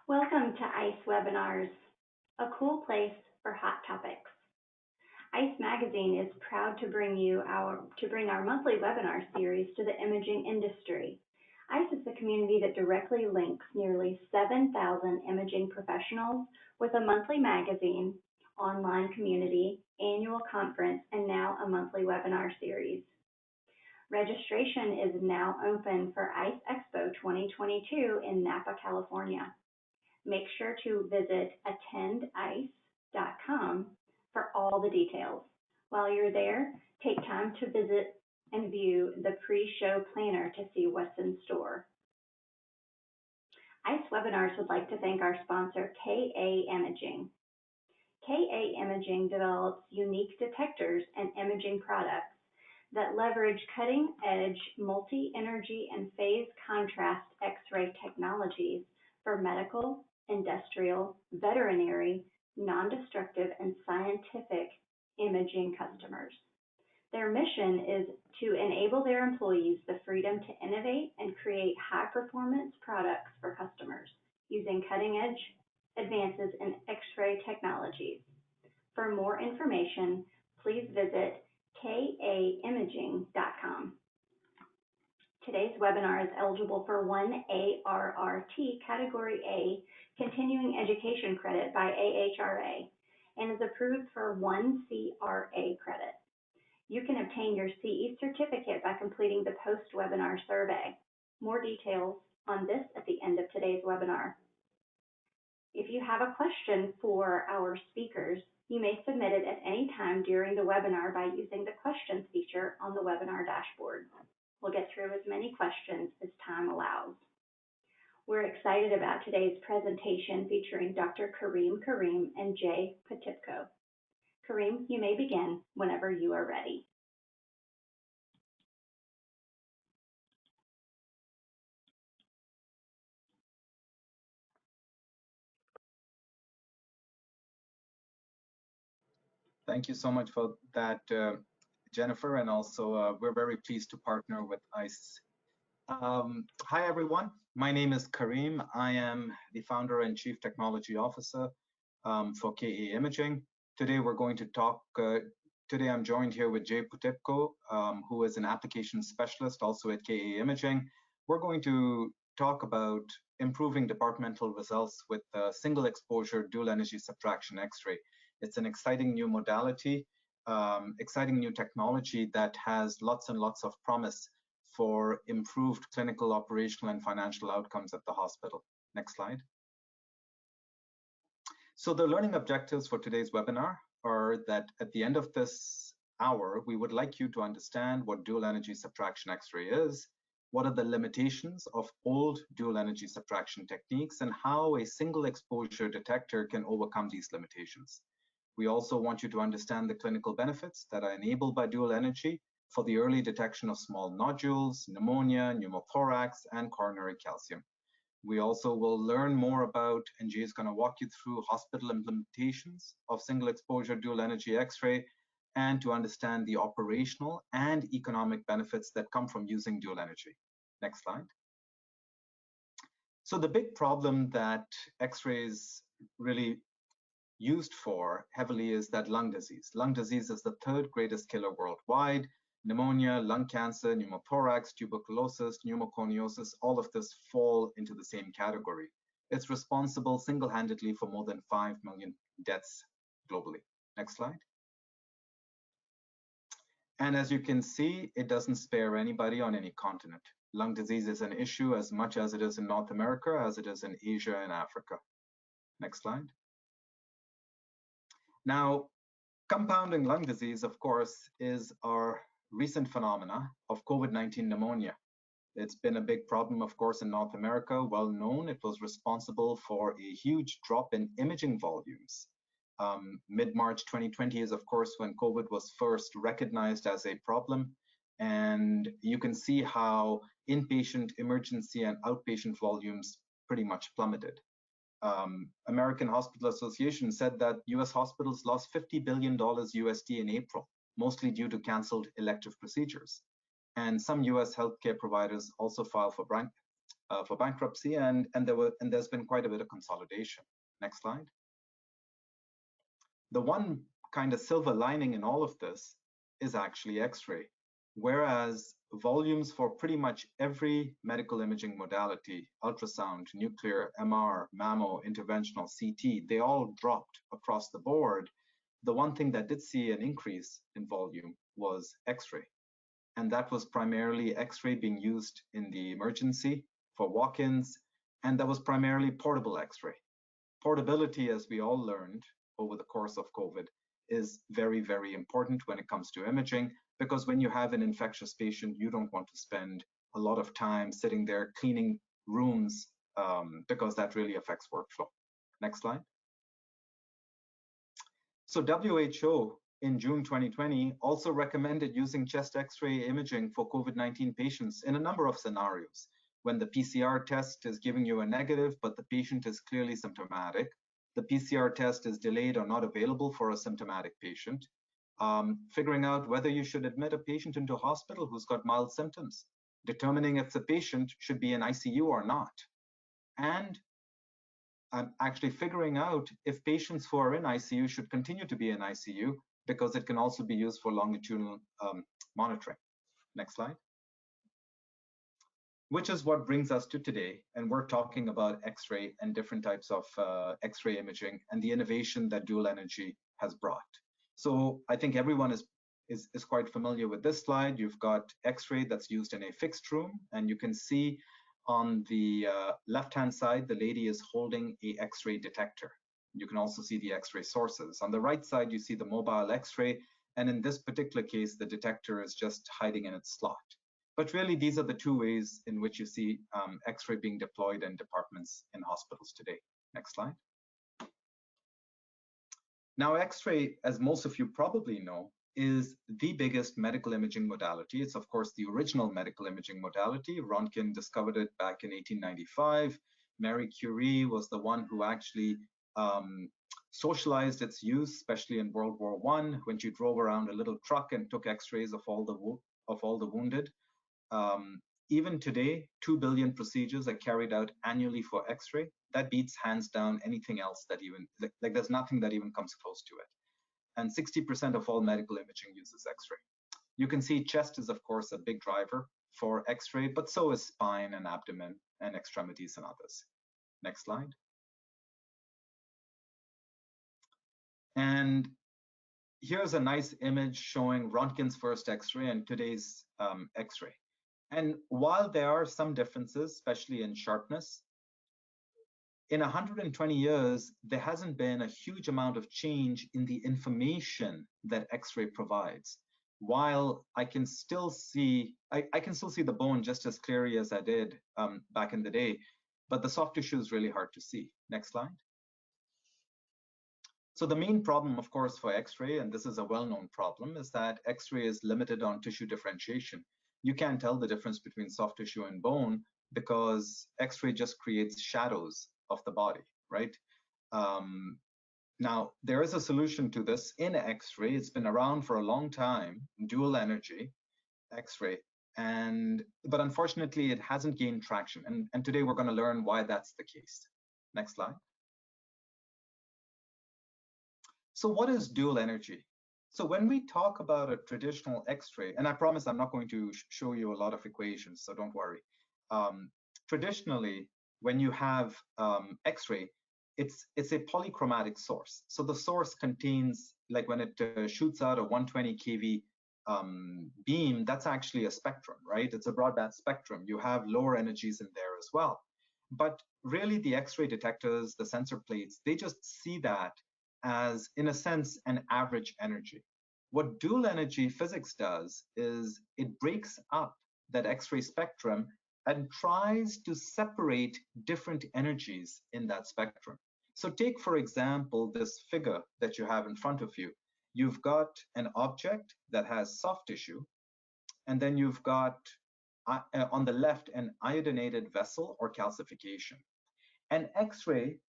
Welcome to ICE Webinars, a cool place for hot topics. ICE Magazine is proud to bring our monthly webinar series to the imaging industry. ICE is the community that directly links nearly 7,000 imaging professionals with a monthly magazine, online community, annual conference, and now a monthly webinar series. Registration is now open for ICE Expo 2022 in Napa, California. Make sure to visit attendice.com for all the details. While you're there, take time to visit and view the pre-show planner to see what's in store. ICE Webinars would like to thank our sponsor, KA Imaging. KA Imaging develops unique detectors and imaging products that leverage cutting-edge multi-energy and phase contrast X-ray technologies for medical, industrial, veterinary, non-destructive, and scientific imaging customers. Their mission is to enable their employees the freedom to innovate and create high-performance products for customers using cutting-edge advances in X-ray technologies. For more information, please visit kaimaging.com. Today's webinar is eligible for one ARRT Category A Continuing Education Credit by AHRA and is approved for one CRA credit. You can obtain your CE certificate by completing the post-webinar survey. More details on this at the end of today's webinar. If you have a question for our speakers, you may submit it at any time during the webinar by using the questions feature on the webinar dashboard. We'll get through as many questions as time allows. We're excited about today's presentation featuring Dr. Karim and Jay Potipcoe. Karim, you may begin whenever you are ready. Thank you so much for that, Jennifer, and also we're very pleased to partner with ICE. Hi everyone, my name is Karim. I am the founder and chief technology officer for KA Imaging. Today we're going to talk, today I'm joined here with Jay Potipcoe, who is an application specialist also at KA Imaging. We're going to talk about improving departmental results with single exposure dual energy subtraction X-ray. It's an exciting new modality, exciting new technology that has lots and lots of promise for improved clinical, operational, and financial outcomes at the hospital. Next slide. So the learning objectives for today's webinar are that at the end of this hour, we would like you to understand what dual energy subtraction X-ray is, what are the limitations of old dual energy subtraction techniques, and how a single exposure detector can overcome these limitations. We also want you to understand the clinical benefits that are enabled by dual energy for the early detection of small nodules, pneumonia, pneumothorax, and coronary calcium. We also will learn more about, and Jay is going to walk you through hospital implementations of single exposure dual energy X-ray and to understand the operational and economic benefits that come from using dual energy. Next slide. So the big problem that X-rays really used for heavily is that lung disease. Lung disease is the third greatest killer worldwide. Pneumonia, lung cancer, pneumothorax, tuberculosis, pneumoconiosis, all of this fall into the same category. It's responsible single-handedly for more than 5 million deaths globally. Next slide. And as you can see, it doesn't spare anybody on any continent. Lung disease is an issue as much as it is in North America, as it is in Asia and Africa. Next slide. Now, compounding lung disease, of course, is our recent phenomena of COVID-19 pneumonia. It's been a big problem, of course, in North America, well known. It was responsible for a huge drop in imaging volumes. Mid-March 2020 is, of course, when COVID was first recognized as a problem. And you can see how inpatient, emergency, and outpatient volumes pretty much plummeted. American Hospital Association said that US hospitals lost $50 billion USD in April, mostly due to canceled elective procedures. And some US healthcare providers also filed for bankruptcy, and there's been quite a bit of consolidation. Next slide. The one kind of silver lining in all of this is actually X-ray, whereas volumes for pretty much every medical imaging modality, ultrasound, nuclear, MR, mammo, interventional, CT, they all dropped across the board. The one thing that did see an increase in volume was X-ray, and that was primarily X-ray being used in the emergency for walk-ins, and that was primarily portable X-ray. Portability, as we all learned over the course of COVID, is very, very important when it comes to imaging, because when you have an infectious patient, you don't want to spend a lot of time sitting there cleaning rooms, because that really affects workflow. Next slide. So WHO in June 2020 also recommended using chest X-ray imaging for COVID-19 patients in a number of scenarios. When the PCR test is giving you a negative, but the patient is clearly symptomatic, the PCR test is delayed or not available for a symptomatic patient, figuring out whether you should admit a patient into a hospital who's got mild symptoms, determining if the patient should be in ICU or not, and actually figuring out if patients who are in ICU should continue to be in ICU, because it can also be used for longitudinal monitoring. Next slide. Which is what brings us to today, and we're talking about X-ray and different types of X-ray imaging and the innovation that dual energy has brought. So I think everyone is quite familiar with this slide. You've got X-ray that's used in a fixed room, and you can see on the left-hand side, the lady is holding a X-ray detector. You can also see the X-ray sources. On the right side, you see the mobile X-ray, and in this particular case, the detector is just hiding in its slot. But really, these are the two ways in which you see X-ray being deployed in departments in hospitals today. Next slide. Now, X-ray, as most of you probably know, is the biggest medical imaging modality. It's, of course, the original medical imaging modality. Röntgen discovered it back in 1895. Marie Curie was the one who actually socialized its use, especially in World War I, when she drove around a little truck and took X-rays of all the wounded. Even today, 2 billion procedures are carried out annually for X-ray. That beats hands down anything else that even, like there's nothing that even comes close to it. And 60% of all medical imaging uses X-ray. You can see chest is, of course, a big driver for X-ray, but so is spine and abdomen and extremities and others. Next slide. And here's a nice image showing Röntgen's first X-ray and today's X-ray. And while there are some differences, especially in sharpness, in 120 years, there hasn't been a huge amount of change in the information that X-ray provides. While I can still see, I can still see the bone just as clearly as I did back in the day, but the soft tissue is really hard to see. Next slide. So the main problem, of course, for X-ray, and this is a well-known problem, is that X-ray is limited on tissue differentiation. You can't tell the difference between soft tissue and bone because X-ray just creates shadows of the body, right? Now, there is a solution to this in X-ray. It's been around for a long time, dual energy X-ray, but unfortunately, it hasn't gained traction. And today we're going to learn why that's the case. Next slide. So what is dual energy? So when we talk about a traditional X-ray, and I promise I'm not going to show you a lot of equations, so don't worry. Traditionally, when you have X-ray, it's a polychromatic source. So the source contains, like when it shoots out a 120 kV beam, that's actually a spectrum, right? It's a broadband spectrum. You have lower energies in there as well. But really the X-ray detectors, the sensor plates, they just see that as, in a sense, an average energy. What dual energy physics does is it breaks up that X-ray spectrum and tries to separate different energies in that spectrum. So take, for example, this figure that you have in front of you. You've got an object that has soft tissue, and then you've got, on the left, an iodinated vessel or calcification. An X-ray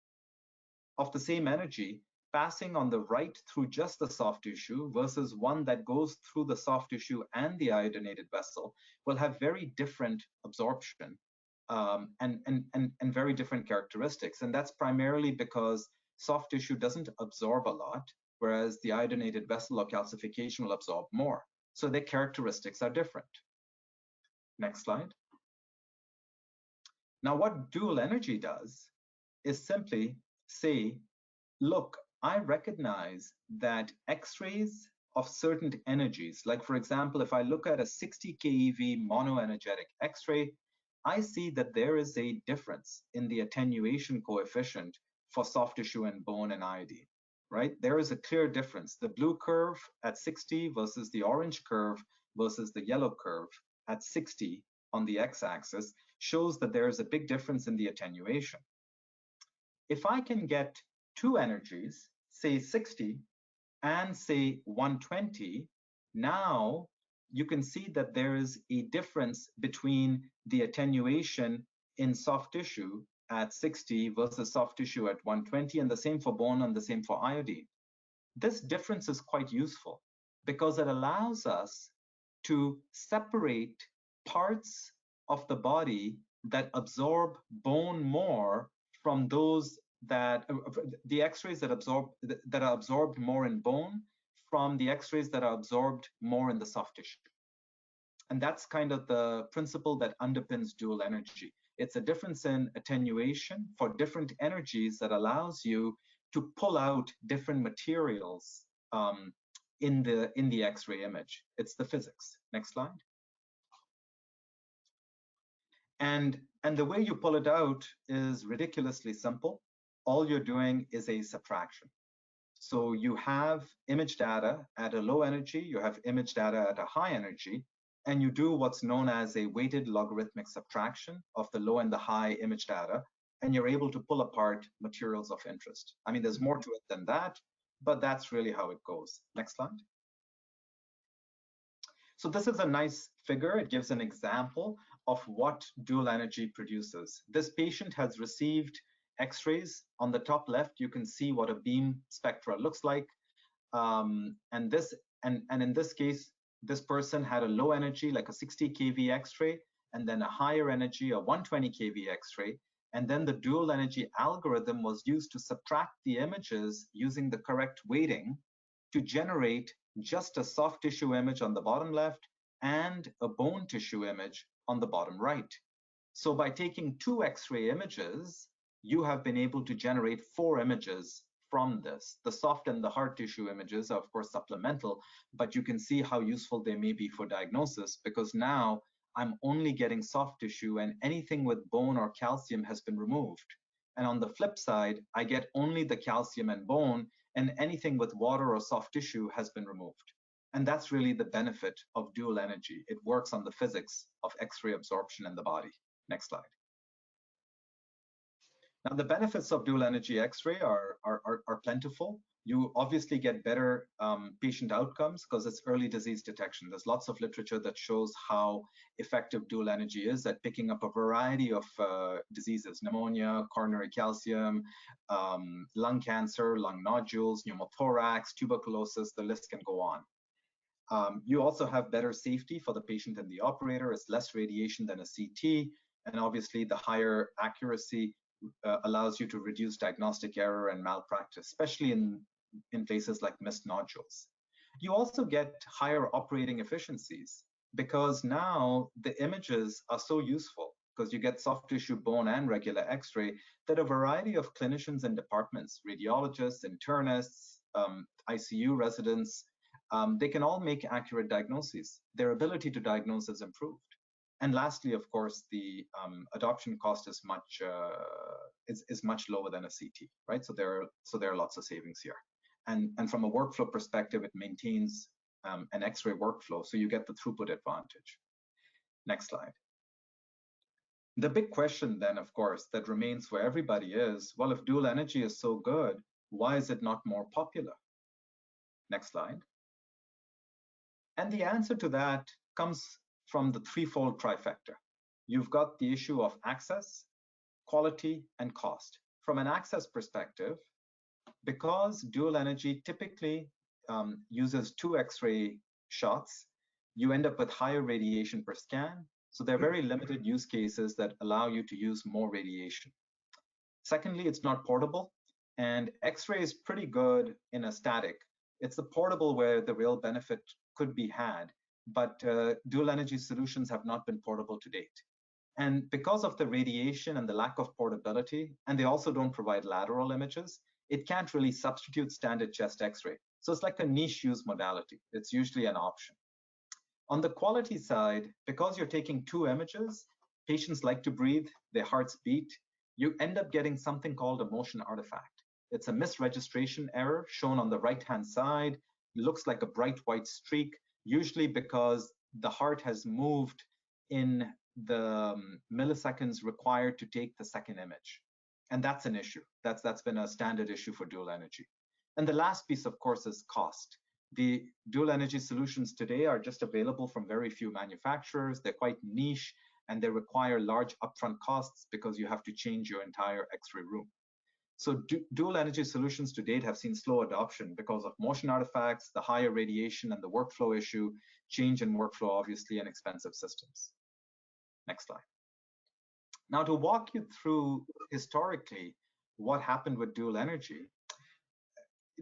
of the same energy passing on the right through just the soft tissue versus one that goes through the soft tissue and the iodinated vessel will have very different absorption and very different characteristics. And that's primarily because soft tissue doesn't absorb a lot, whereas the iodinated vessel or calcification will absorb more. So their characteristics are different. Next slide. Now, what dual energy does is simply say, look, I recognize that X-rays of certain energies, like for example, if I look at a 60 keV monoenergetic X-ray, I see that there is a difference in the attenuation coefficient for soft tissue and bone and iodine, right? There is a clear difference. The blue curve at 60 versus the orange curve versus the yellow curve at 60 on the x-axis shows that there is a big difference in the attenuation. If I can get two energies, say 60 and say 120, now you can see that there is a difference between the attenuation in soft tissue at 60 versus soft tissue at 120, and the same for bone and the same for iodine. This difference is quite useful because it allows us to separate parts of the body that absorb bone more from those that the x-rays that are absorbed more in bone from the x-rays that are absorbed more in the soft tissue. And that's kind of the principle that underpins dual energy. It's a difference in attenuation for different energies that allows you to pull out different materials in the x-ray image. It's the physics. Next slide. And the way you pull it out is ridiculously simple. All you're doing is a subtraction. So you have image data at a low energy, you have image data at a high energy, and you do what's known as a weighted logarithmic subtraction of the low and the high image data, and you're able to pull apart materials of interest. I mean, there's more to it than that, but that's really how it goes. Next slide. So this is a nice figure. It gives an example of what dual energy produces. This patient has received X-rays. On the top left, you can see what a beam spectra looks like. And in this case, this person had a low energy, like a 60 kV X-ray, and then a higher energy, a 120 kV X-ray. And then the dual energy algorithm was used to subtract the images using the correct weighting to generate just a soft tissue image on the bottom left and a bone tissue image on the bottom right. So by taking two X-ray images, you have been able to generate 4 images from this. The soft and the hard tissue images are of course supplemental, but you can see how useful they may be for diagnosis, because now I'm only getting soft tissue and anything with bone or calcium has been removed. And on the flip side, I get only the calcium and bone, and anything with water or soft tissue has been removed. And that's really the benefit of dual energy. It works on the physics of X-ray absorption in the body. Next slide. Now, the benefits of dual energy X-ray are plentiful. You obviously get better patient outcomes because it's early disease detection. There's lots of literature that shows how effective dual energy is at picking up a variety of diseases: pneumonia, coronary calcium, lung cancer, lung nodules, pneumothorax, tuberculosis, the list can go on. You also have better safety for the patient and the operator. It's less radiation than a CT, and obviously the higher accuracy allows you to reduce diagnostic error and malpractice, especially in places like missed nodules. You also get higher operating efficiencies because now the images are so useful, because you get soft tissue, bone, and regular X-ray, that a variety of clinicians and departments, radiologists, internists, ICU residents, they can all make accurate diagnoses. Their ability to diagnose is improved. And lastly, of course, the adoption cost is much lower than a CT, right? So there are lots of savings here. And from a workflow perspective, it maintains an X-ray workflow, so you get the throughput advantage. Next slide. The big question then, of course, that remains for everybody is, well, if dual energy is so good, why is it not more popular? Next slide. And the answer to that comes from the threefold trifecta. You've got the issue of access, quality, and cost. From an access perspective, because dual energy typically uses 2 X-ray shots, you end up with higher radiation per scan, So there are very limited use cases that allow you to use more radiation. Secondly, it's not portable, and X-ray is pretty good in a static. It's the portable where the real benefit could be had, but dual energy solutions have not been portable to date. And because of the radiation and the lack of portability, and they also don't provide lateral images, it can't really substitute standard chest X-ray. So it's like a niche use modality. It's usually an option. On the quality side, because you're taking two images, patients like to breathe, their hearts beat, you end up getting something called a motion artifact. It's a misregistration error shown on the right-hand side. It looks like a bright white streak, usually because the heart has moved in the milliseconds required to take the second image. And that's an issue. That's been a standard issue for dual energy. And the last piece, of course, is cost. The dual energy solutions today are just available from very few manufacturers. They're quite niche, and they require large upfront costs because you have to change your entire X-ray room. So dual energy solutions to date have seen slow adoption because of motion artifacts, the higher radiation, and the workflow issue, change in workflow, obviously, and expensive systems. Next slide. Now, to walk you through historically what happened with dual energy,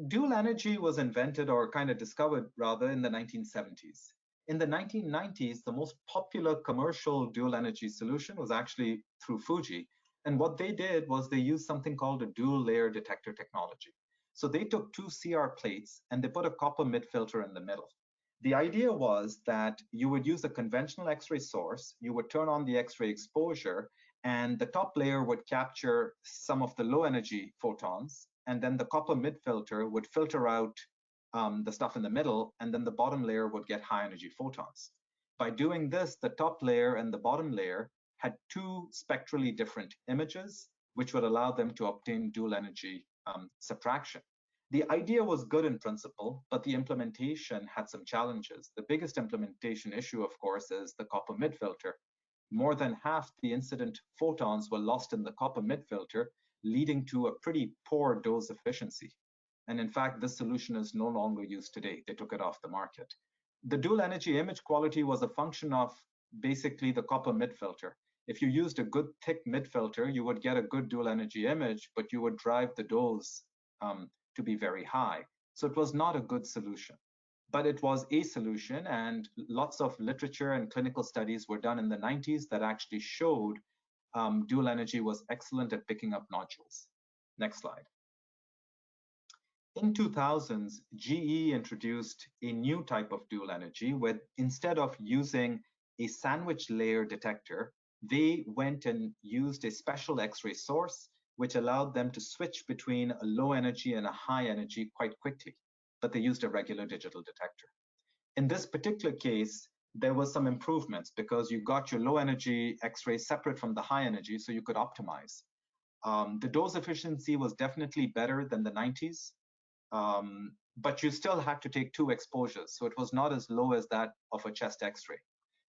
dual energy was invented, or kind of discovered rather, in the 1970s. In the 1990s, the most popular commercial dual energy solution was actually through Fuji. And what they did was they used something called a dual layer detector technology. So they took two CR plates and they put a copper mid filter in the middle. The idea was that you would use a conventional X-ray source, you would turn on the X-ray exposure, and the top layer would capture some of the low energy photons, and then the copper mid filter would filter out the stuff in the middle, and then the bottom layer would get high energy photons. By doing this, the top layer and the bottom layer had two spectrally different images, which would allow them to obtain dual energy subtraction. The idea was good in principle, but the implementation had some challenges. The biggest implementation issue, of course, is the copper mid filter. More than half the incident photons were lost in the copper mid filter, leading to a pretty poor dose efficiency. And in fact, this solution is no longer used today. They took it off the market. The dual energy image quality was a function of basically the copper mid filter. If you used a good thick mid filter, you would get a good dual energy image, but you would drive the dose to be very high. So it was not a good solution, but it was a solution, and lots of literature and clinical studies were done in the 90s that actually showed dual energy was excellent at picking up nodules. Next slide. In 2000s, GE introduced a new type of dual energy where instead of using a sandwich layer detector, they went and used a special X-ray source, which allowed them to switch between a low energy and a high energy quite quickly, but they used a regular digital detector. In this particular case, there was some improvements because you got your low energy X-ray separate from the high energy, so you could optimize. The dose efficiency was definitely better than the 90s, but you still had to take two exposures, so it was not as low as that of a chest X-ray.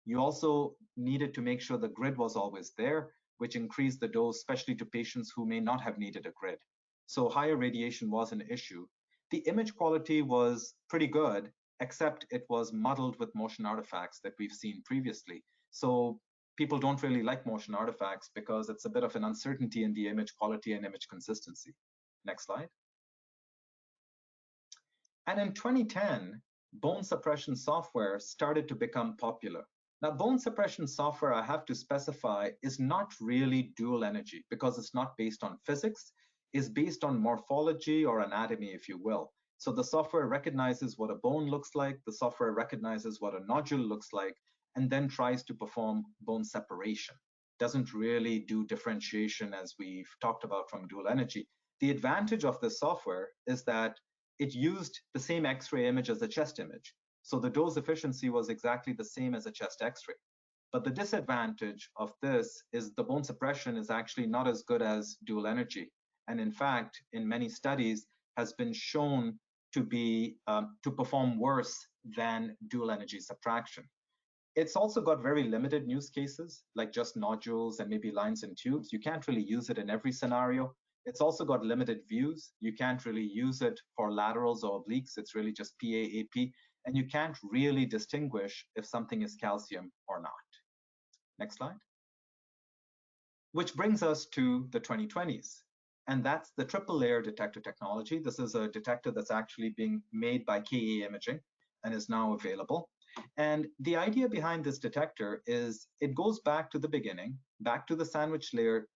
You also needed to make sure the grid was always there, which increased the dose, especially to patients who may not have needed a grid. So higher radiation was an issue. The image quality was pretty good, except it was muddled with motion artifacts that we've seen previously. So people don't really like motion artifacts because it's a bit of an uncertainty in the image quality and image consistency. Next slide. And in 2010, bone suppression software started to become popular. Now, bone suppression software, I have to specify, is not really dual energy because it's not based on physics. It's based on morphology or anatomy, if you will. So the software recognizes what a bone looks like, the software recognizes what a nodule looks like, and then tries to perform bone separation. Doesn't really do differentiation as we've talked about from dual energy. The advantage of this software is that it used the same X-ray image as the chest image. So the dose efficiency was exactly the same as a chest X-ray. But the disadvantage of this is the bone suppression is actually not as good as dual energy. And in fact, in many studies, has been shown to perform worse than dual energy subtraction. It's also got very limited use cases, like just nodules and maybe lines and tubes. You can't really use it in every scenario. It's also got limited views. You can't really use it for laterals or obliques. It's really just PAAP. And you can't really distinguish if something is calcium or not. Next slide. Which brings us to the 2020s. And that's the triple layer detector technology. This is a detector that's actually being made by KA Imaging and is now available. And the idea behind this detector is it goes back to the beginning, back to the sandwich layer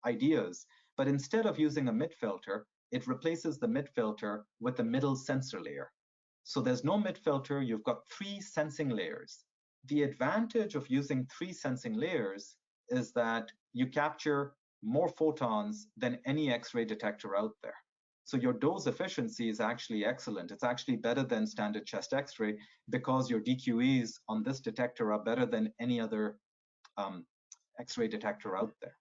ideas, but instead of using a mid filter, it replaces the mid filter with a middle sensor layer. So there's no mid filter, you've got 3 sensing layers. The advantage of using 3 sensing layers is that you capture more photons than any X-ray detector out there. So your dose efficiency is actually excellent. It's actually better than standard chest X-ray because your DQEs on this detector are better than any other X-ray detector out there.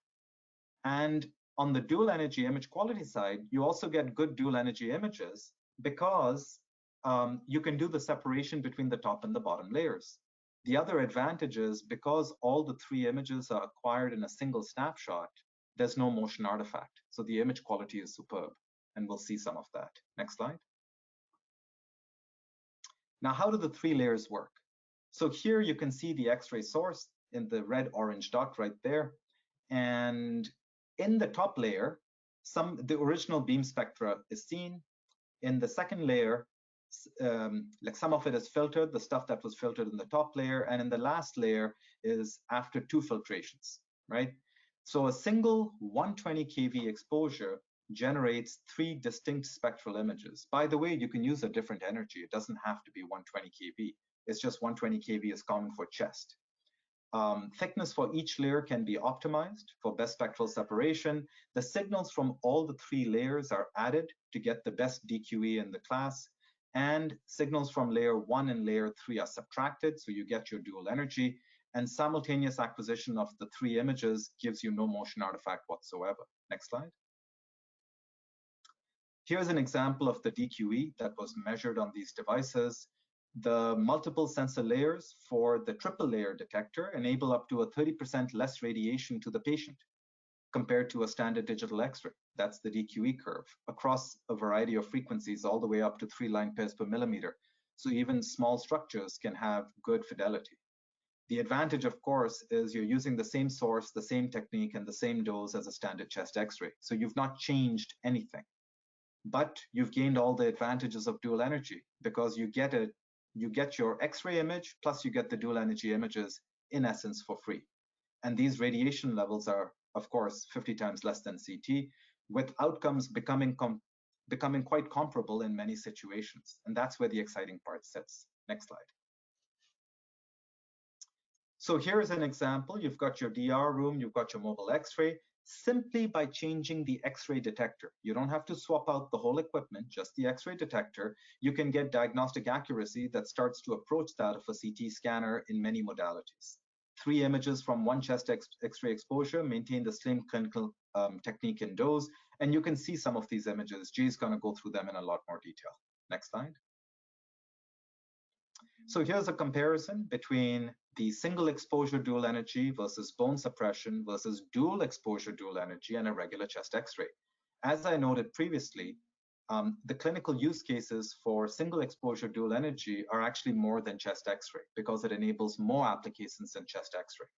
And on the dual energy image quality side, you also get good dual energy images because you can do the separation between the top and the bottom layers. The other advantage is because all the 3 images are acquired in a single snapshot, there's no motion artifact. So the image quality is superb, and we'll see some of that. Next slide. Now, how do the 3 layers work? So here you can see the X-ray source in the red orange dot right there. And in the top layer, the original beam spectra is seen. In the second layer, like some of it is filtered, the stuff that was filtered in the top layer, and in the last layer is after 2 filtrations, right? So a single 120 kV exposure generates 3 distinct spectral images. By the way, you can use a different energy. It doesn't have to be 120 kV. It's just 120 kV is common for chest. Thickness for each layer can be optimized for best spectral separation. The signals from all the 3 layers are added to get the best DQE in the class, and signals from layer 1 and layer 3 are subtracted, so you get your dual energy, and simultaneous acquisition of the 3 images gives you no motion artifact whatsoever. Next slide. Here's an example of the DQE that was measured on these devices. The multiple sensor layers for the triple layer detector enable up to a 30% less radiation to the patient compared to a standard digital X-ray. That's the DQE curve across a variety of frequencies all the way up to 3 line pairs per millimeter. So even small structures can have good fidelity. The advantage, of course, is you're using the same source, the same technique, and the same dose as a standard chest X-ray. So you've not changed anything, but you've gained all the advantages of dual energy because you get your X-ray image plus you get the dual energy images in essence for free. And these radiation levels are, of course, 50 times less than CT, with outcomes becoming quite comparable in many situations. And that's where the exciting part sits. Next slide. So here's an example. You've got your DR room, you've got your mobile X-ray, simply by changing the X-ray detector. You don't have to swap out the whole equipment, just the X-ray detector. You can get diagnostic accuracy that starts to approach that of a CT scanner in many modalities. 3 images from 1 chest X-ray exposure maintain the same clinical technique in dose, and you can see some of these images. Jay's going to go through them in a lot more detail. Next slide. So here's a comparison between the single exposure dual energy versus bone suppression versus dual exposure dual energy and a regular chest X-ray. As I noted previously, the clinical use cases for single exposure dual energy are actually more than chest X-ray because it enables more applications than chest X-ray.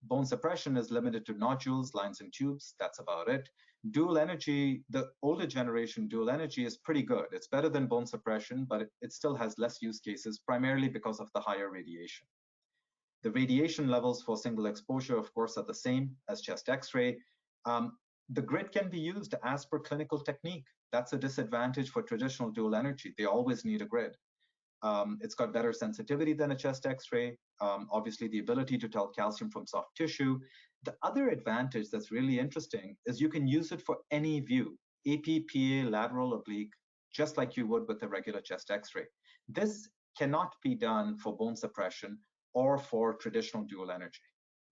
Bone suppression is limited to nodules, lines, and tubes. That's about it. Dual energy, the older generation dual energy is pretty good. It's better than bone suppression, but it still has less use cases, primarily because of the higher radiation. The radiation levels for single exposure, of course, are the same as chest X-ray. The grid can be used as per clinical technique. That's a disadvantage for traditional dual energy. They always need a grid. It's got better sensitivity than a chest X-ray, obviously the ability to tell calcium from soft tissue. The other advantage that's really interesting is you can use it for any view, AP, PA, lateral, oblique, just like you would with a regular chest X-ray. This cannot be done for bone suppression or for traditional dual energy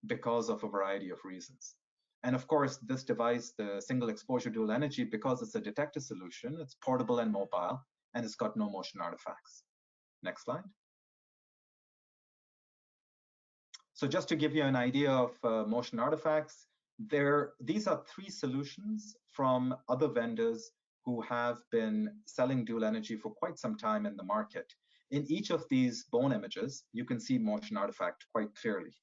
because of a variety of reasons. And of course, this device, the single exposure dual energy, because it's a detector solution, it's portable and mobile, and it's got no motion artifacts. Next slide. So just to give you an idea of motion artifacts, these are 3 solutions from other vendors who have been selling dual energy for quite some time in the market. In each of these bone images, you can see motion artifact quite clearly.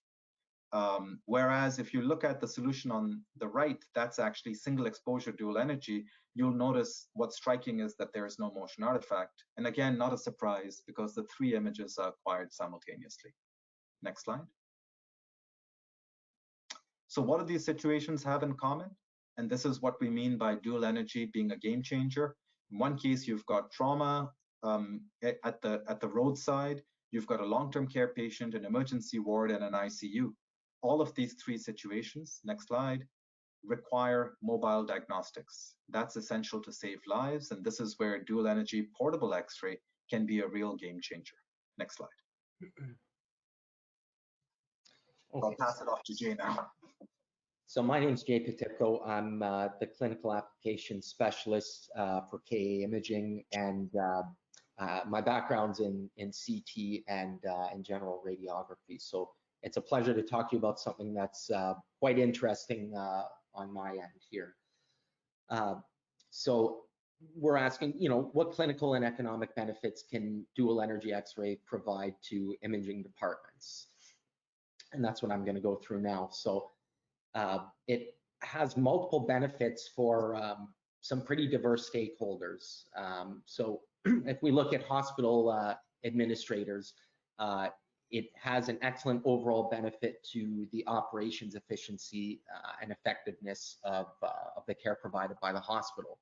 Whereas if you look at the solution on the right, that's actually single exposure dual energy, you'll notice what's striking is that there is no motion artifact. And again, not a surprise because the 3 images are acquired simultaneously. Next slide. So what do these situations have in common? And this is what we mean by dual energy being a game changer. In one case, you've got trauma at the roadside, you've got a long-term care patient, an emergency ward, and an ICU. All of these 3 situations, next slide, require mobile diagnostics. That's essential to save lives, and this is where dual energy portable X-ray can be a real game changer. Next slide. Okay. I'll pass it off to Jay now. So my name is Jay Potipcoe. I'm the clinical application specialist for KA imaging, and my background's in CT and in general radiography. So it's a pleasure to talk to you about something that's quite interesting on my end here. So we're asking, what clinical and economic benefits can dual energy X-ray provide to imaging departments? And that's what I'm going to go through now. So it has multiple benefits for some pretty diverse stakeholders. So if we look at hospital administrators, it has an excellent overall benefit to the operations efficiency and effectiveness of the care provided by the hospital.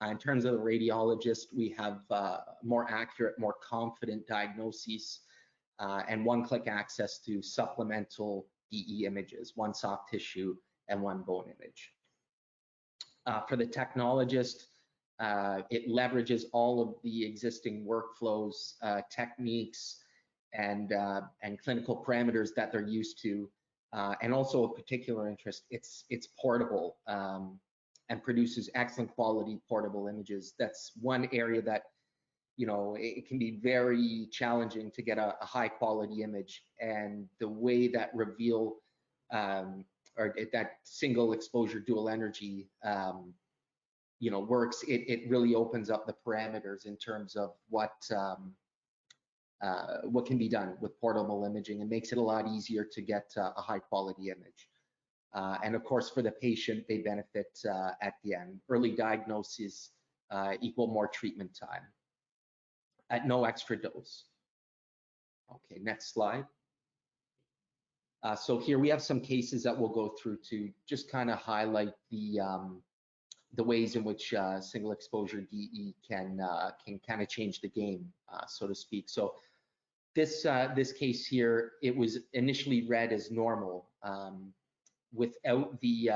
In terms of the radiologist, we have more accurate, more confident diagnoses and one-click access to supplemental DE images, one soft tissue and one bone image. For the technologist, it leverages all of the existing workflows, techniques, and clinical parameters that they're used to, and also of particular interest, it's portable and produces excellent quality portable images. That's one area that, it can be very challenging to get a high quality image, and the way that Reveal or that single exposure dual energy works, it really opens up the parameters in terms of what can be done with portable imaging and makes it a lot easier to get a high quality image. And of course, for the patient, they benefit at the end. Early diagnosis equal more treatment time at no extra dose. Okay, next slide. So here we have some cases that we'll go through to just kind of highlight the ways in which single exposure DE can kind of change the game, so to speak. So this case here, it was initially read as normal. Without the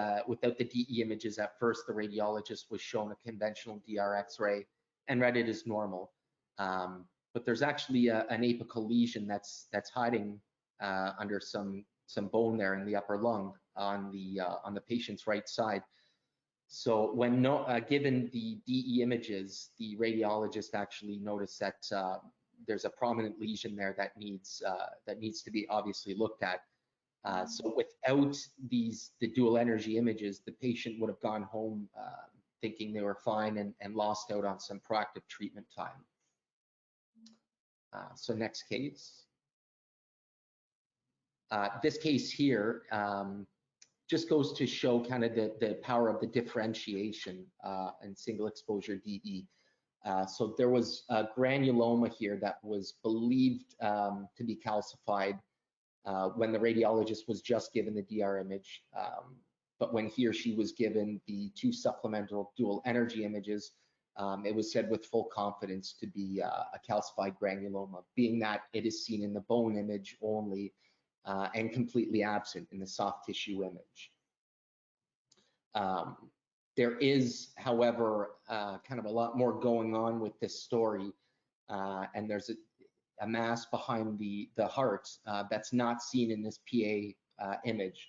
DE images at first, the radiologist was shown a conventional DR X-ray and read it as normal. But there's actually an apical lesion that's hiding under some bone there in the upper lung on the patient's right side. So when given the DE images, the radiologist actually noticed that there's a prominent lesion there that needs to be obviously looked at. So without the dual energy images, the patient would have gone home thinking they were fine and lost out on some proactive treatment time. So next case. This case here just goes to show kind of the power of the differentiation in single exposure DE. So there was a granuloma here that was believed to be calcified when the radiologist was just given the DR image. But when he or she was given the 2 supplemental dual energy images, it was said with full confidence to be a calcified granuloma, being that it is seen in the bone image only and completely absent in the soft tissue image. There is, however, kind of a lot more going on with this story, and there's a mass behind the heart that's not seen in this PA image.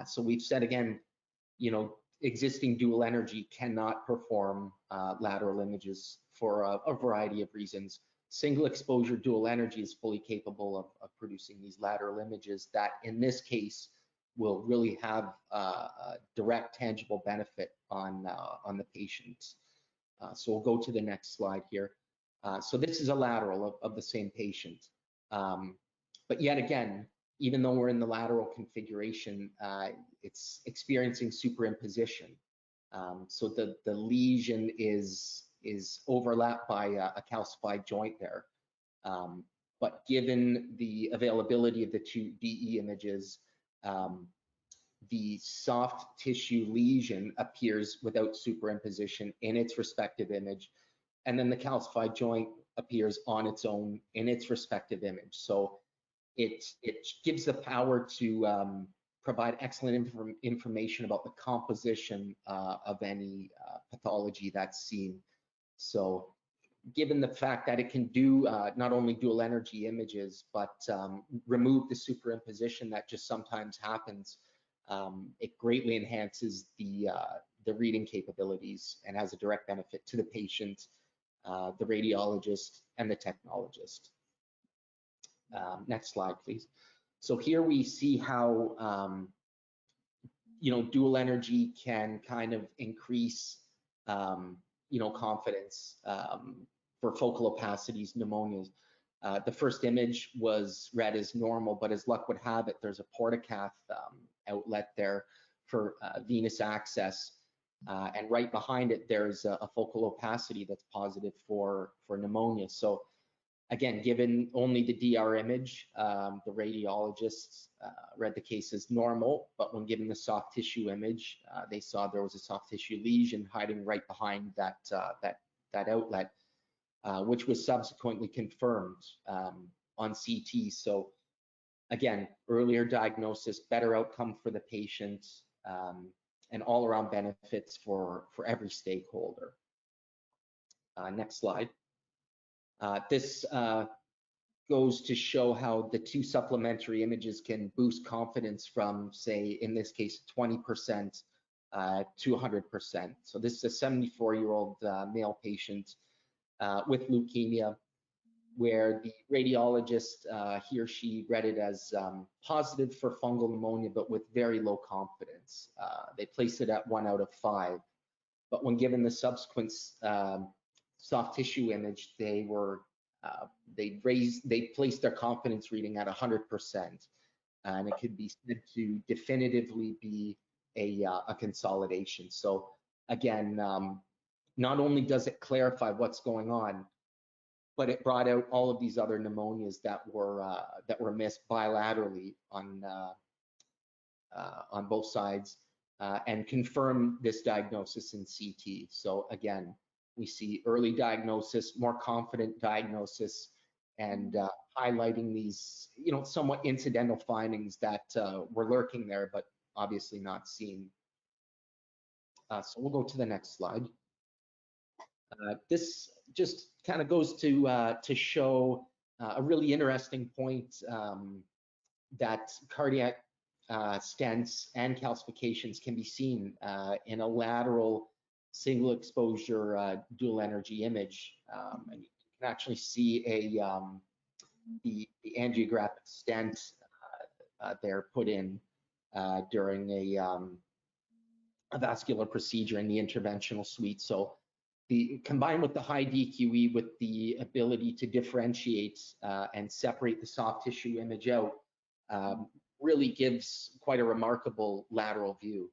So we've said again, existing dual energy cannot perform lateral images for a variety of reasons. Single exposure dual energy is fully capable of producing these lateral images that in this case will really have a direct tangible benefit on the patients. So we'll go to the next slide here. So this is a lateral of the same patient. But yet again, even though we're in the lateral configuration, it's experiencing superimposition. So the lesion is overlapped by a calcified joint there. But given the availability of the 2DE images, the soft tissue lesion appears without superimposition in its respective image, and then the calcified joint appears on its own in its respective image. So it gives the power to provide excellent information about the composition of any pathology that's seen. So given the fact that it can do not only dual energy images, but remove the superimposition that just sometimes happens, it greatly enhances the reading capabilities and has a direct benefit to the patient, the radiologist, and the technologist. Next slide, please. So here we see how dual energy can kind of increase confidence for focal opacities, pneumonias. The first image was read as normal, but as luck would have it, there's a portacath outlet there for venous access, and right behind it there's a focal opacity that's positive for pneumonia. So again, given only the DR image, the radiologists read the case as normal, but when given the soft tissue image, they saw there was a soft tissue lesion hiding right behind that outlet, which was subsequently confirmed on CT. So again, earlier diagnosis, better outcome for the patient, and all-around benefits for every stakeholder. Next slide. This goes to show how the two supplementary images can boost confidence from, say, in this case, 20% to 100%. So this is a 74-year-old male patient with leukemia, where the radiologist, he or she read it as positive for fungal pneumonia, but with very low confidence. They placed it at 1 out of 5. But when given the subsequent soft tissue image, they placed their confidence reading at 100%, and it could be said to definitively be a consolidation. So again, not only does it clarify what's going on, but it brought out all of these other pneumonias that were missed bilaterally on both sides, and confirmed this diagnosis in CT. So again, we see early diagnosis, more confident diagnosis, and highlighting these, somewhat incidental findings that were lurking there, but obviously not seen. So we'll go to the next slide. This just kind of goes to show a really interesting point, that cardiac stents and calcifications can be seen in a lateral single exposure dual energy image, and you can actually see the angiographic stent there put in during a vascular procedure in the interventional suite. So combined with the high DQE, with the ability to differentiate and separate the soft tissue image out, really gives quite a remarkable lateral view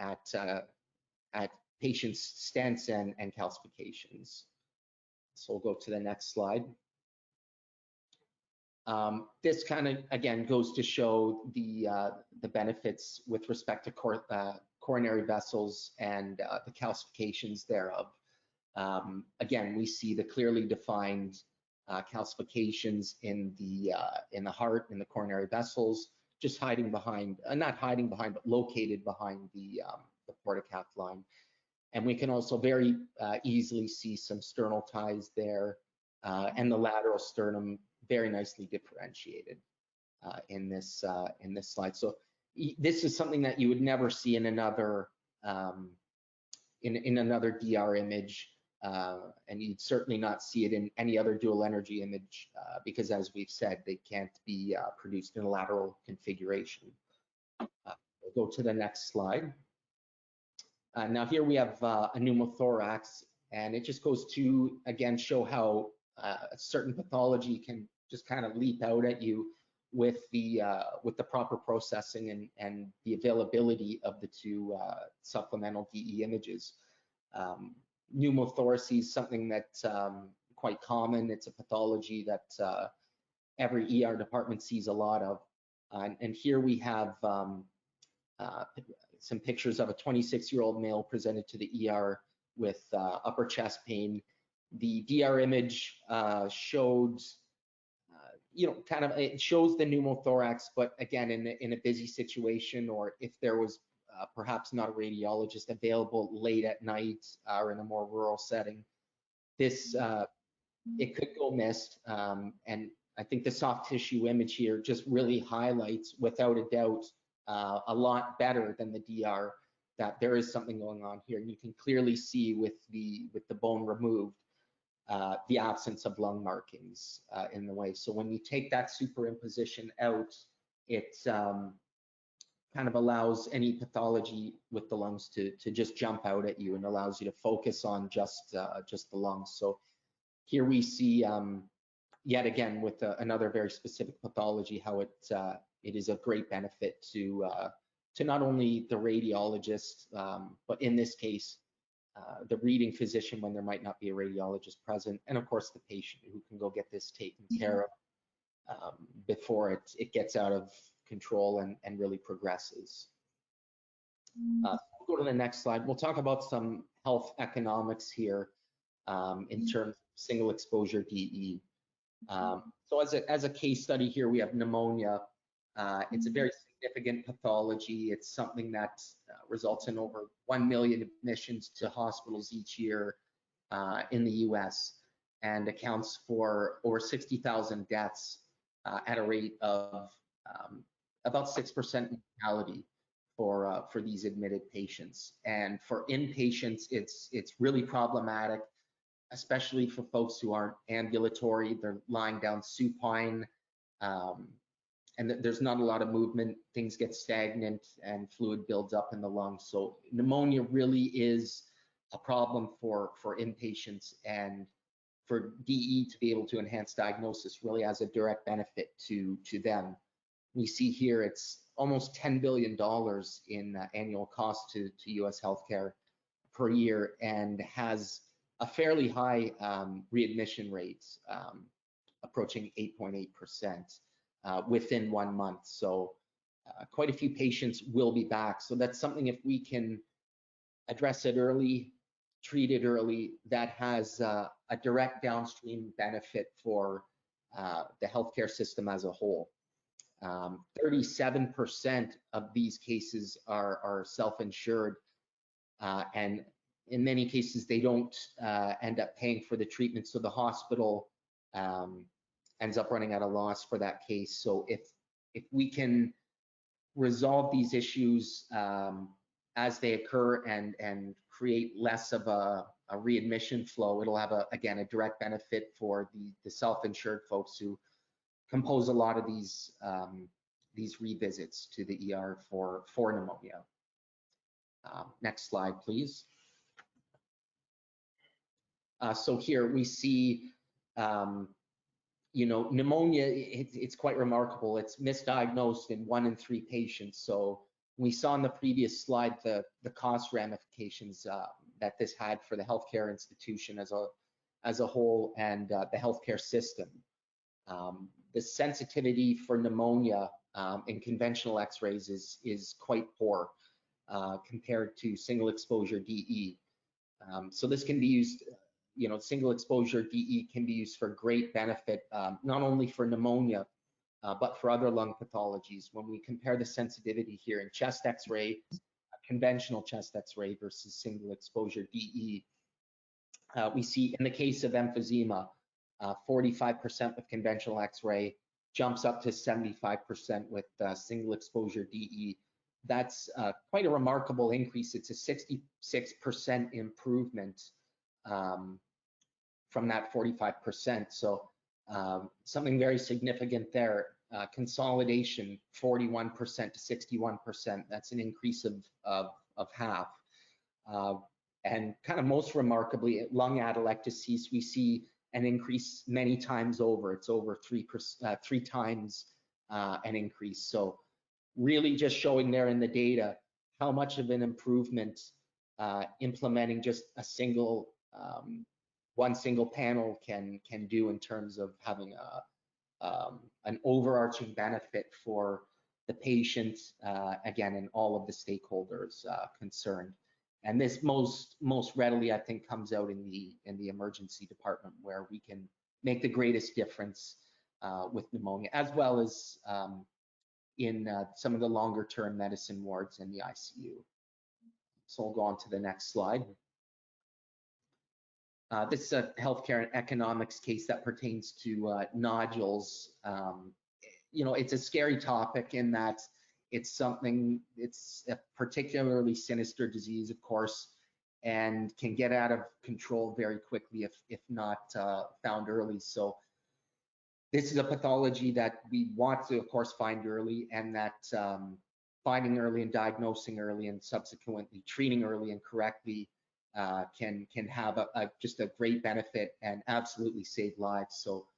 at patients' stents and calcifications. So we'll go to the next slide. This kind of, again, goes to show the benefits with respect to coronary vessels and the calcifications thereof. Again, we see the clearly defined calcifications in the heart, in the coronary vessels, just hiding behind, not hiding behind, but located behind the portacath line. And we can also very easily see some sternal ties there, and the lateral sternum very nicely differentiated in this slide. So this is something that you would never see in another in another DR image, and you'd certainly not see it in any other dual energy image, because as we've said, they can't be produced in a lateral configuration. We'll go to the next slide. Now here we have a pneumothorax, and it just goes to, again, show how a certain pathology can just kind of leap out at you with the proper processing and the availability of the two supplemental DE images. Pneumothorax is something that's quite common. It's a pathology that every ER department sees a lot of. And here we have some pictures of a 26-year-old male presented to the ER with upper chest pain. The DR image showed, it shows the pneumothorax, but again, in a busy situation, or if there was perhaps not a radiologist available late at night or in a more rural setting, this it could go missed. And I think the soft tissue image here just really highlights, without a doubt, a lot better than the DR, that there is something going on here. And you can clearly see with the bone removed, the absence of lung markings in the way. So when you take that superimposition out, it kind of allows any pathology with the lungs to just jump out at you, and allows you to focus on just the lungs. So here we see, yet again, with another very specific pathology, how it is of great benefit to not only the radiologist, but in this case, the reading physician when there might not be a radiologist present, and of course the patient who can go get this taken care of before it gets out of control and really progresses. We'll go to the next slide. We'll talk about some health economics here in terms of single exposure DE. So as a case study here, we have pneumonia. It's a very significant pathology. It's something that results in over 1 million admissions to hospitals each year in the US, and accounts for over 60,000 deaths at a rate of about 6% mortality for these admitted patients. And for inpatients, it's really problematic, especially for folks who aren't ambulatory. They're lying down supine, and there's not a lot of movement. Things get stagnant and fluid builds up in the lungs. So pneumonia really is a problem for inpatients, and for DE to be able to enhance diagnosis really has a direct benefit to them. We see here it's almost $10 billion in annual cost to US healthcare per year, and has a fairly high readmission rate, approaching 8.8% within 1 month. So quite a few patients will be back. So that's something, if we can address it early, treat it early, that has a direct downstream benefit for the healthcare system as a whole. 37% of these cases are self-insured, and in many cases they don't end up paying for the treatment, so the hospital ends up running at a loss for that case. So if we can resolve these issues as they occur and create less of a readmission flow, it'll have again a direct benefit for the self-insured folks who compose a lot of these revisits to the ER for pneumonia. Next slide, please. So here we see, pneumonia, it's quite remarkable. It's misdiagnosed in 1 in 3 patients. So we saw in the previous slide the cost ramifications that this had for the healthcare institution as a whole, and the healthcare system. The sensitivity for pneumonia in conventional X-rays is quite poor compared to single exposure DE. So this can be used, single exposure DE can be used for great benefit, not only for pneumonia, but for other lung pathologies. When we compare the sensitivity here in chest X-ray, conventional chest X-ray versus single exposure DE, we see in the case of emphysema, 45% with conventional X-ray jumps up to 75% with single exposure DE. That's quite a remarkable increase. It's a 66% improvement from that 45%. So something very significant there. Consolidation, 41% to 61%. That's an increase of half. And kind of most remarkably, lung atelectasis, we see an increase many times over. It's over 3 times an increase. So really just showing there in the data how much of an improvement implementing just a single one single panel can do in terms of having an overarching benefit for the patient, again, and all of the stakeholders concerned. And this most readily, I think, comes out in the emergency department, where we can make the greatest difference with pneumonia, as well as in some of the longer term medicine wards in the ICU. So I'll go on to the next slide. This is a healthcare and economics case that pertains to nodules. You know, it's a scary topic in that it's a particularly sinister disease, of course, and can get out of control very quickly if not found early. So this is a pathology that we want to, of course, find early, and that finding early and diagnosing early and subsequently treating early and correctly can have just a great benefit and absolutely save lives. So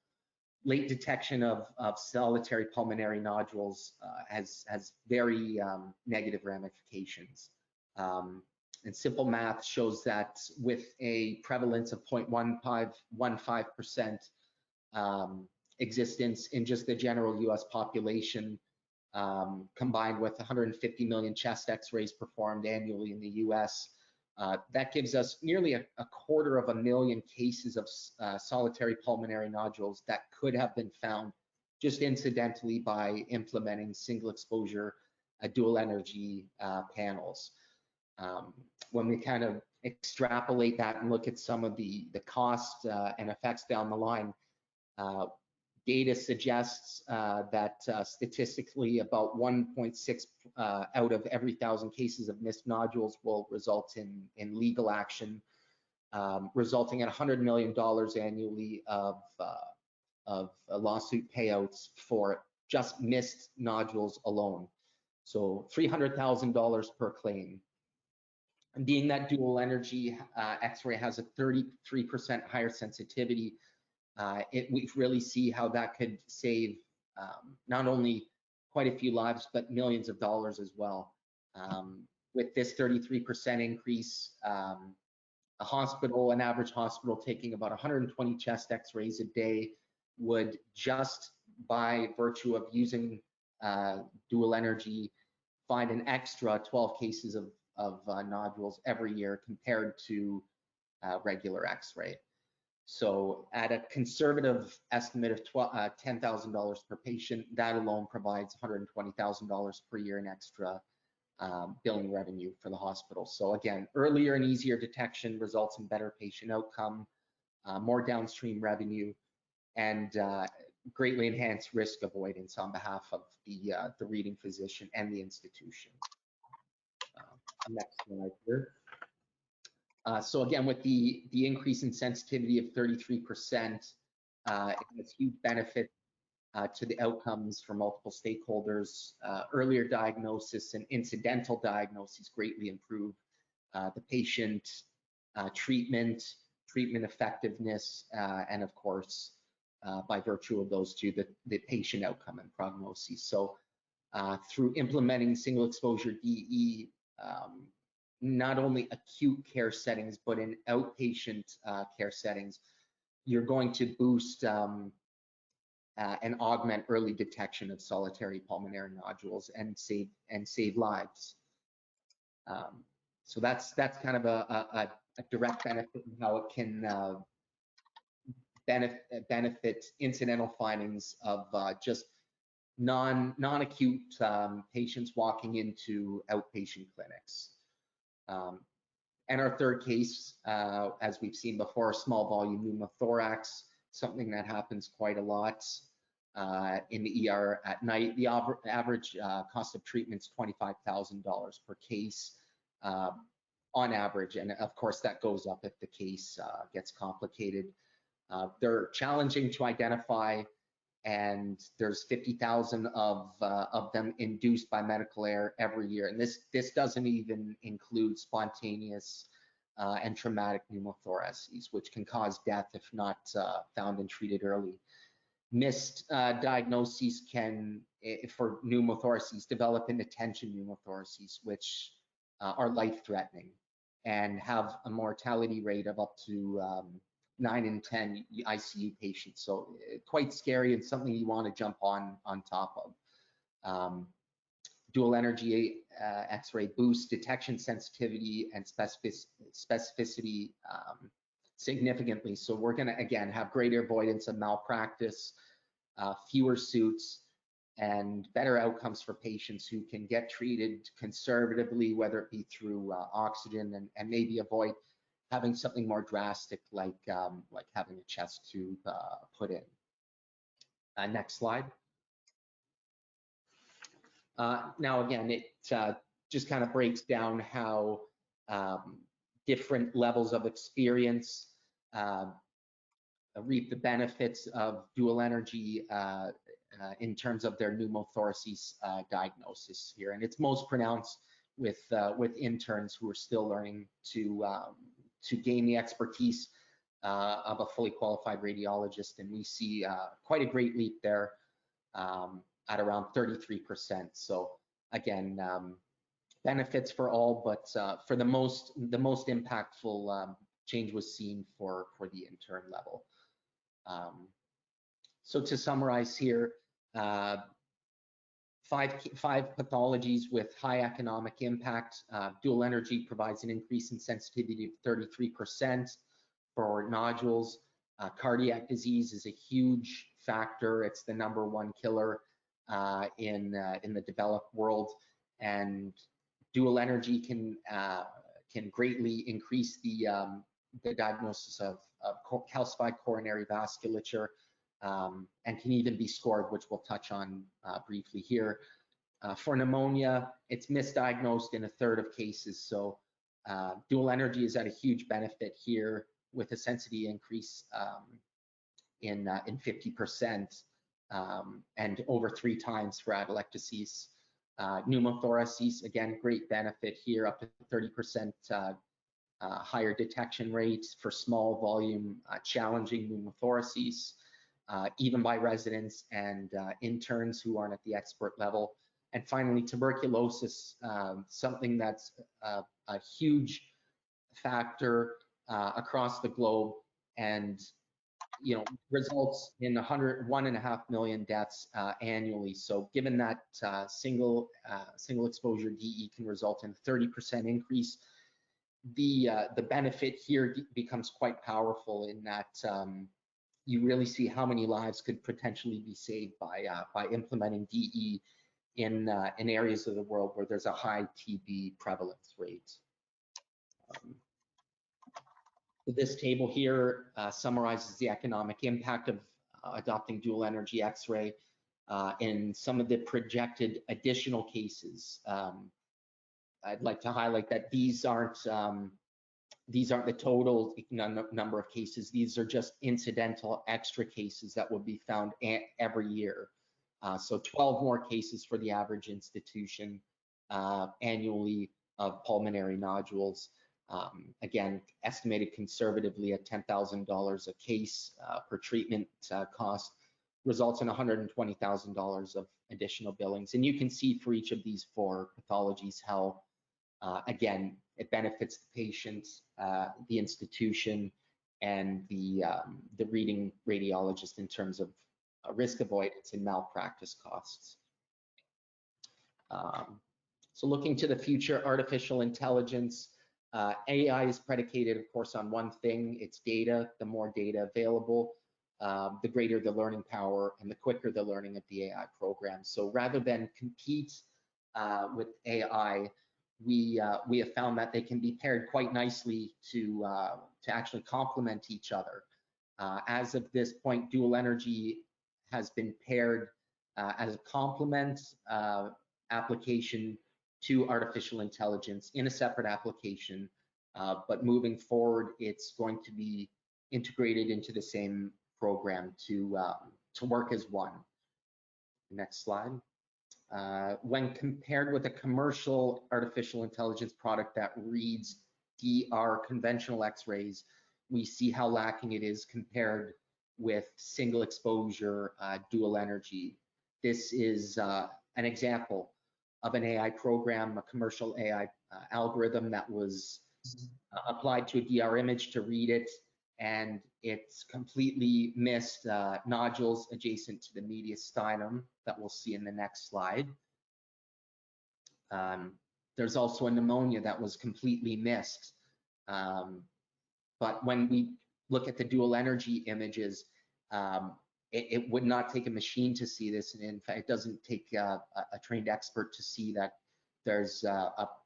late detection of solitary pulmonary nodules has very negative ramifications. And simple math shows that with a prevalence of 0.15% existence in just the general US population, combined with 150 million chest x-rays performed annually in the US, that gives us nearly a 250,000 cases of solitary pulmonary nodules that could have been found just incidentally by implementing single exposure dual energy panels. When we kind of extrapolate that and look at some of the costs and effects down the line, data suggests that statistically about 1.6 out of every 1,000 cases of missed nodules will result in legal action, resulting in $100 million annually of lawsuit payouts for just missed nodules alone. So $300,000 per claim. And being that dual energy X-ray has a 33% higher sensitivity, we really see how that could save not only quite a few lives, but millions of dollars as well. With this 33% increase, an average hospital taking about 120 chest x-rays a day would, just by virtue of using dual energy, find an extra 12 cases of nodules every year compared to regular x-ray. So at a conservative estimate of $10,000 per patient, that alone provides $120,000 per year in extra billing revenue for the hospital. So again, earlier and easier detection results in better patient outcome, more downstream revenue, and greatly enhanced risk avoidance on behalf of the reading physician and the institution. Next slide here. So again, with the increase in sensitivity of 33%, it has huge benefit to the outcomes for multiple stakeholders. Earlier diagnosis and incidental diagnoses greatly improve the patient treatment effectiveness, and of course, by virtue of those two, the patient outcome and prognosis. So through implementing single exposure DE, not only acute care settings, but in outpatient care settings, you're going to boost and augment early detection of solitary pulmonary nodules and save lives. So that's kind of a direct benefit in how it can benefit incidental findings of just non-acute patients walking into outpatient clinics. And our third case, as we've seen before, small volume pneumothorax, something that happens quite a lot in the ER at night. The average cost of treatment is $25,000 per case on average, and of course that goes up if the case gets complicated. They're challenging to identify, and there's 50,000 of them induced by medical error every year. And this doesn't even include spontaneous and traumatic pneumothoraces, which can cause death if not found and treated early. Missed diagnoses can, for pneumothoraces, develop into tension pneumothoraces, which are life-threatening and have a mortality rate of up to 9 in 10 ICU patients. So quite scary and something you want to jump on top of. Dual energy X-ray boosts detection sensitivity and specificity significantly. So we're going to, again, have greater avoidance of malpractice, fewer suits, and better outcomes for patients who can get treated conservatively, whether it be through oxygen and maybe avoid having something more drastic like having a chest tube put in. Next slide. Now, again, it just kind of breaks down how different levels of experience reap the benefits of dual energy in terms of their pneumothoraces diagnosis here. And it's most pronounced with interns who are still learning to gain the expertise of a fully qualified radiologist. And we see quite a great leap there at around 33%. So again, benefits for all, but for the most impactful change was seen for the intern level. So to summarize here, 5 pathologies with high economic impact. Dual energy provides an increase in sensitivity of 33% for nodules. Cardiac disease is a huge factor. It's the #1 killer in the developed world, and dual energy can greatly increase the diagnosis of calcified coronary vasculature, and can even be scored, which we'll touch on briefly here. For pneumonia, it's misdiagnosed in 1/3 of cases, so dual energy is at a huge benefit here with a sensitivity increase in 50%, and over 3 times for atelectases. Pneumothoraces, again, great benefit here, up to 30% higher detection rates for small volume challenging pneumothoraces, even by residents and interns who aren't at the expert level. And finally, tuberculosis, something that's a huge factor across the globe, and results in 1.5 million deaths annually. So given that single exposure DE can result in 30% increase, the benefit here becomes quite powerful in that you really see how many lives could potentially be saved by implementing DE in areas of the world where there's a high TB prevalence rate. This table here summarizes the economic impact of adopting dual energy X-ray in some of the projected additional cases. I'd like to highlight that these aren't the total number of cases. These are just incidental extra cases that will be found every year. So 12 more cases for the average institution annually of pulmonary nodules. Again, estimated conservatively at $10,000 a case per treatment cost, results in $120,000 of additional billings. And you can see for each of these 4 pathologies how, again, it benefits the patients, the institution, and the reading radiologist in terms of risk avoidance and malpractice costs. So looking to the future, artificial intelligence, AI is predicated, of course, on one thing: it's data. The more data available, the greater the learning power and the quicker the learning of the AI program. So rather than compete with AI, we have found that they can be paired quite nicely to actually complement each other. As of this point, dual energy has been paired as a complement application to artificial intelligence in a separate application, but moving forward, it's going to be integrated into the same program to work as one. Next slide. When compared with a commercial artificial intelligence product that reads DR conventional X-rays, we see how lacking it is compared with single exposure dual energy. This is an example of an AI program, a commercial AI algorithm that was applied to a DR image to read it, and it's completely missed nodules adjacent to the mediastinum that we'll see in the next slide. There's also a pneumonia that was completely missed. But when we look at the dual energy images, it would not take a machine to see this. And in fact, it doesn't take a trained expert to see that there's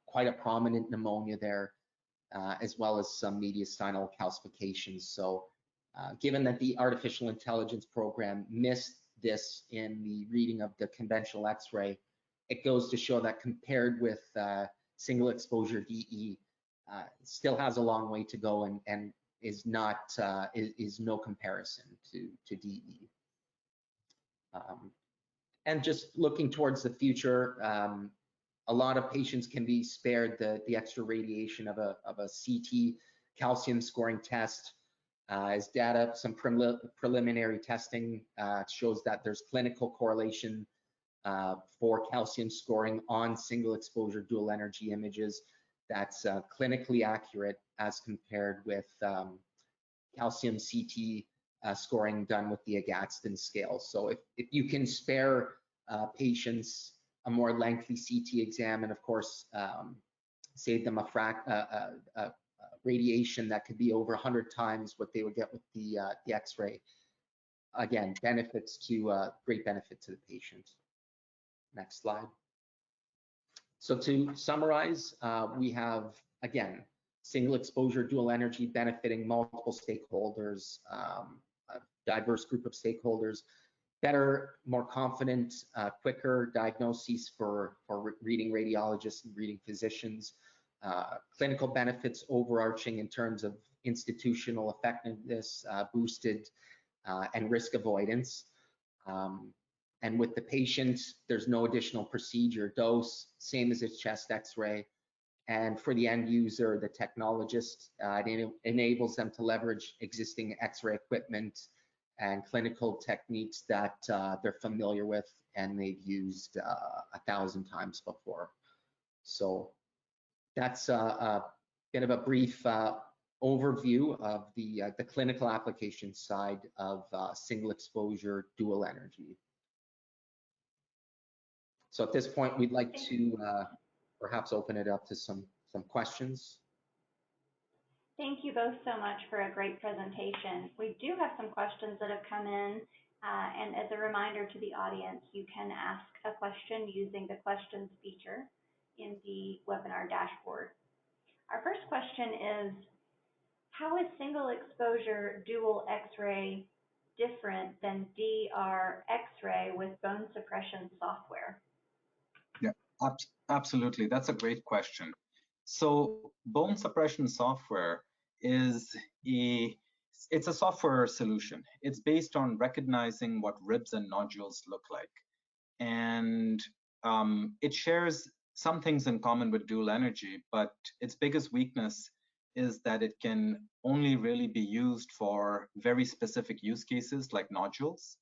quite a prominent pneumonia there, as well as some mediastinal calcifications. So given that the artificial intelligence program missed this in the reading of the conventional X-ray, it goes to show that compared with single exposure DE, still has a long way to go and is not is no comparison to DE. And just looking towards the future, a lot of patients can be spared the extra radiation of a CT calcium scoring test. As data, some preliminary testing shows that there's clinical correlation for calcium scoring on single exposure dual energy images that's clinically accurate as compared with calcium CT scoring done with the Agatston scale. So if you can spare patients a more lengthy CT exam and of course save them a radiation that could be over 100 times what they would get with the X-ray, again, great benefit to the patient. Next slide. So to summarize, we have, again, single exposure dual energy benefiting multiple stakeholders, a diverse group of stakeholders, better, more confident, quicker diagnoses for reading radiologists and reading physicians, clinical benefits overarching in terms of institutional effectiveness, boosted, and risk avoidance. And with the patient, there's no additional procedure, dose, same as a chest X-ray. And for the end user, the technologist, it enables them to leverage existing X-ray equipment and clinical techniques that they're familiar with and they've used 1,000 times before. So that's a bit of a brief overview of the clinical application side of single exposure dual energy. So at this point, we'd like to perhaps open it up to some questions. Thank you both so much for a great presentation. We do have some questions that have come in, and as a reminder to the audience, you can ask a question using the questions feature in the webinar dashboard. Our first question is, how is single exposure dual X-ray different than DR X-ray with bone suppression software? Yeah, absolutely. That's a great question. So bone suppression software is it's a software solution. It's based on recognizing what ribs and nodules look like. And it shares some things in common with dual energy, but its biggest weakness is that it can only really be used for very specific use cases like nodules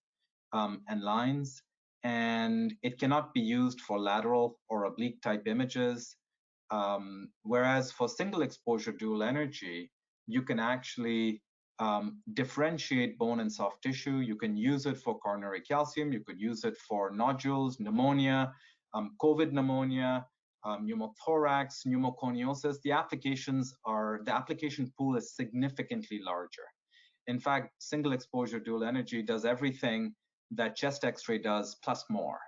and lines. And it cannot be used for lateral or oblique type images. Whereas for single exposure dual energy, you can actually differentiate bone and soft tissue. You can use it for coronary calcium. You could use it for nodules, pneumonia, COVID pneumonia, pneumothorax, pneumoconiosis. The application pool is significantly larger. In fact, single exposure dual energy does everything that chest X-ray does plus more.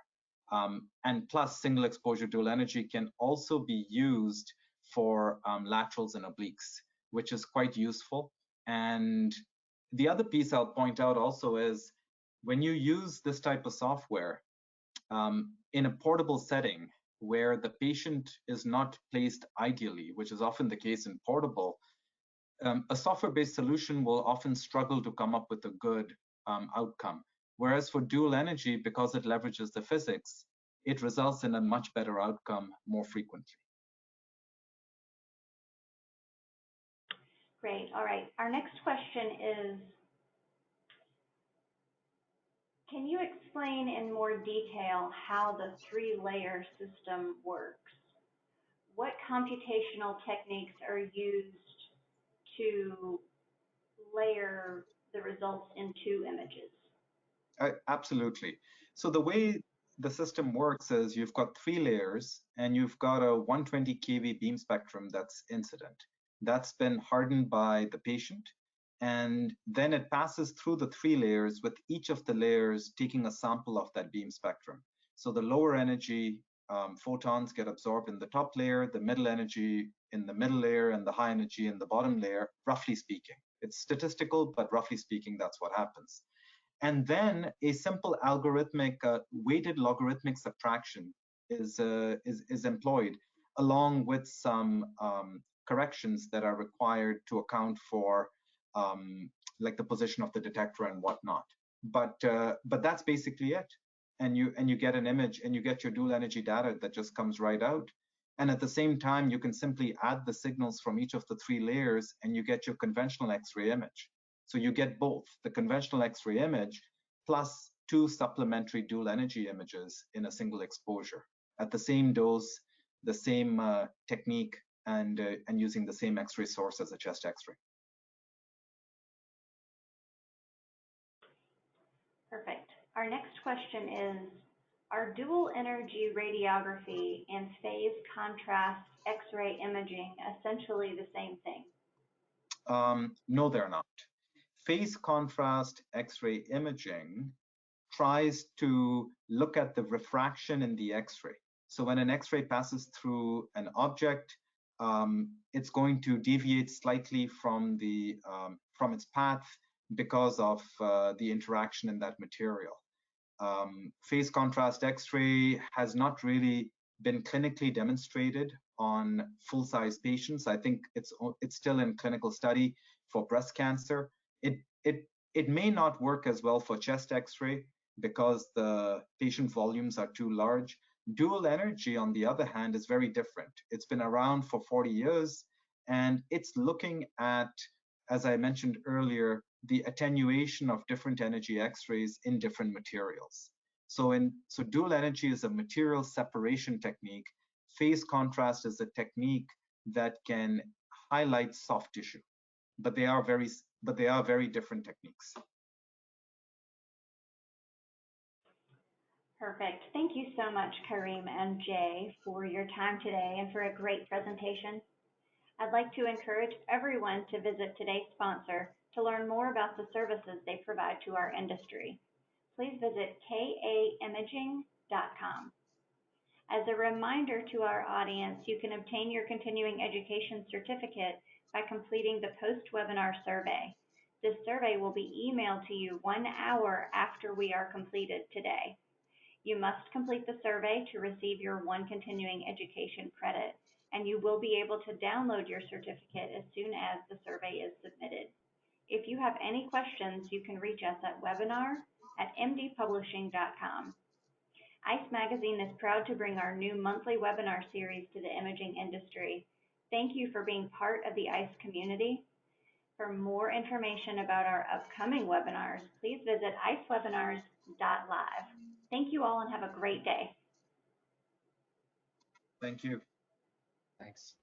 And plus single exposure dual energy can also be used for laterals and obliques, which is quite useful. And the other piece I'll point out also is when you use this type of software in a portable setting where the patient is not placed ideally, which is often the case in portable, a software-based solution will often struggle to come up with a good outcome. Whereas for dual energy, because it leverages the physics, it results in a much better outcome more frequently. Great. All right. Our next question is, Can you explain in more detail how the three-layer system works? What computational techniques are used to layer the results in two images? Absolutely. So the way the system works is you've got three layers and you've got a 120 kV beam spectrum that's incident. That's been hardened by the patient. And then it passes through the three layers, with each of the layers taking a sample of that beam spectrum. So the lower energy photons get absorbed in the top layer, the middle energy in the middle layer, and the high energy in the bottom layer, roughly speaking. It's statistical, but roughly speaking, that's what happens. And then a simple algorithmic weighted logarithmic subtraction is employed, along with some corrections that are required to account for like the position of the detector and whatnot. But that's basically it. And you get an image, and you get your dual energy data that just comes right out. And at the same time, you can simply add the signals from each of the three layers, and you get your conventional X-ray image. So you get both the conventional X-ray image plus two supplementary dual energy images in a single exposure at the same dose, the same technique, and using the same X-ray source as a chest X-ray. Perfect. Our next question is, are dual energy radiography and phase contrast X-ray imaging essentially the same thing? No, they're not. Phase contrast X-ray imaging tries to look at the refraction in the X-ray. So when an X-ray passes through an object, it's going to deviate slightly from its path because of the interaction in that material. Phase contrast X-ray has not really been clinically demonstrated on full-size patients. I think it's still in clinical study for breast cancer. It may not work as well for chest X-ray because the patient volumes are too large. Dual energy, on the other hand, is very different. It's been around for 40 years, and it's looking at, as I mentioned earlier, the attenuation of different energy X-rays in different materials. So dual energy is a material separation technique. Phase contrast is a technique that can highlight soft tissue, but they are very different techniques. Perfect. Thank you so much, Karim and Jay, for your time today and for a great presentation. I'd like to encourage everyone to visit today's sponsor to learn more about the services they provide to our industry. Please visit kaimaging.com. As a reminder to our audience, you can obtain your continuing education certificate by completing the post-webinar survey. This survey will be emailed to you 1 hour after we are completed today. You must complete the survey to receive your 1 continuing education credit, and you will be able to download your certificate as soon as the survey is submitted. If you have any questions, you can reach us at webinar@mdpublishing.com. ICE Magazine is proud to bring our new monthly webinar series to the imaging industry. Thank you for being part of the ICE community. For more information about our upcoming webinars, please visit icewebinars.live. Thank you all and have a great day. Thank you. Thanks.